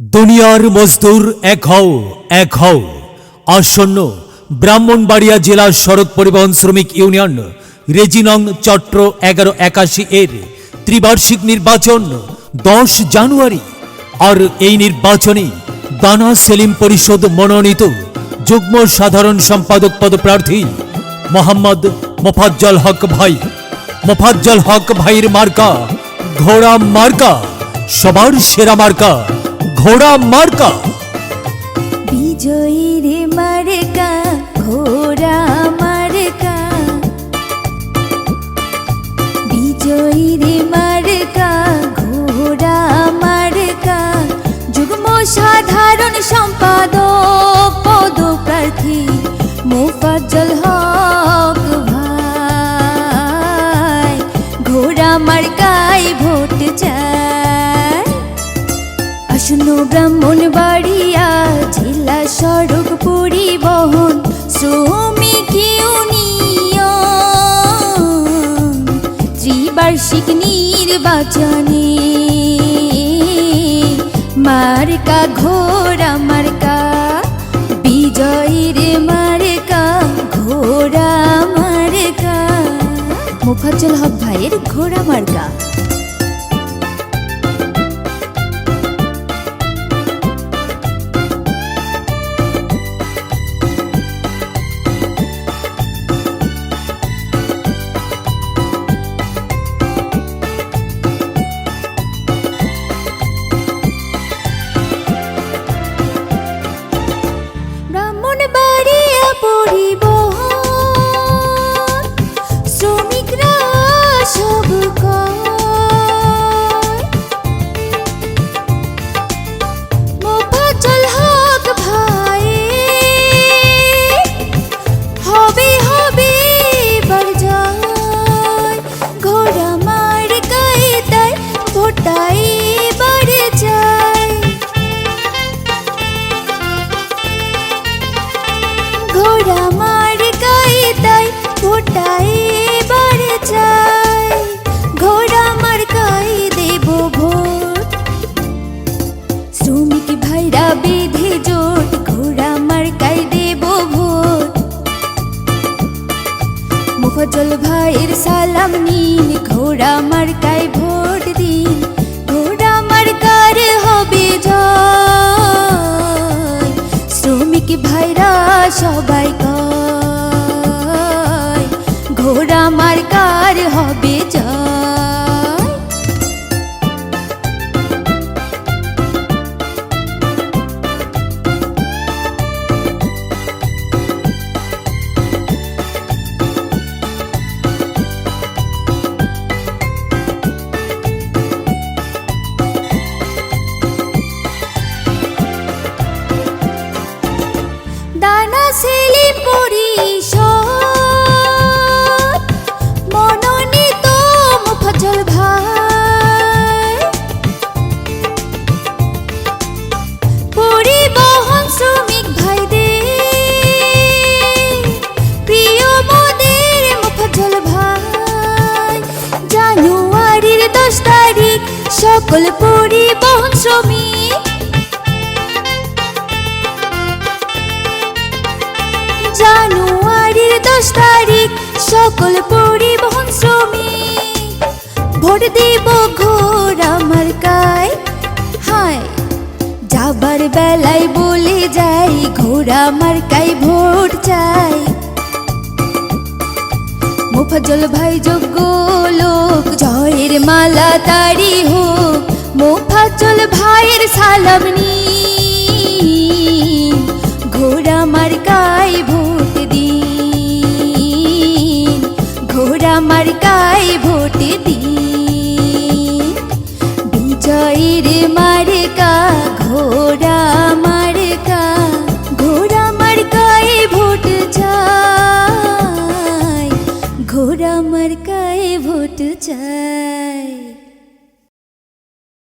দুনিয়ার মজদুর এক হও আসন্ন ব্রাহ্মণবাড়িয়া জেলা সড়ক পরিবহন শ্রমিক ইউনিয়ন রেজিনং চট্র 1181 এর ত্রিবার্ষিক নির্বাচন 10 জানুয়ারি। আর এই নির্বাচনে দানা সেলিম পরিষদ মনোনীত যুগ্ম সাধারণ সম্পাদক পদপ্রার্থী মোহাম্মদ মোফাজ্জল হক ভাইয়ের মার্কা ঘোড়া মার্কা, সবার সেরা মার্কা ঘোড়া মার্কা। বিজয়ীর মার্কা ঘোড়া মার্কা, বিজয়ীর মার্কা ঘোড়া মার্কা, যুগ্ম সাধারণ সম্পাদক পদপ্রার্থী মোফাজ্জল হক ভাই, ঘোড়া মার্কায় ভোট চাই। আসন্ন ব্রাহ্মণবাড়িয়া জেলা সড়ক পরিবহন শ্রমিক ইউনিয়ন ত্রিবার্ষিক নির্বাচনে মার্কা ঘোড়া মার্কা, বিজয়ীর মার্কা ঘোড়া মার্কা, মোফাজ্জল হক ভাইয়ের ঘোড়া মার্কা। ব্রাহ্মণবাড়িয়া পরিবহন শ্রমিকরা সব মোফাজ্জল হক ভাই হবে এবার জয়, ঘোড়া মার্কায় তাই ভোটাই বাড়ে যায়, ঘোড়া মার্কায় তাই ভোটাই বাড়ে যায়, ঘোড়া মার্কায় দেব ভোট। শ্রমিক ভাইরা বেঁধে জোট, ঘোড়া মার্কায় দেব ভোট। মোফাজ্জল ভাইয়ের সালাম নিন, ঘোড়া মার্কায় ভোট দিন, ঘোড়া মার্কার হবে জয়। শ্রমিক ভাইরা সবাই কয়, ঘোড়া মার্কার হবে জয়। দানা সেলিম পরিষদ মনোনীত মোফাজ্জল ভাই, পরিবহন শ্রমিক ভাইদের প্রিয় মোদের মোফাজ্জল ভাই। জানুয়ারির 10 তারিখ সকল পরিবহন শ্রমিক, জানুয়ারির 10 তারিখ সকল পরিবহন শ্রমিক ভোট দেব ঘোড়া মার্কায়। হায় যাবার বেলায় বলে যাই, ঘোড়া মার্কায় ভোট চাই। মোফাজ্জল ভাই যোগ্য লোক, জয়ের মালা তারি হোক, মোফাজ্জল ভাইয়ের সালাম নিন, ঘোড়া মার্কায় ভোট দিন, ঘোড়া মার্কায় ভোট দিন।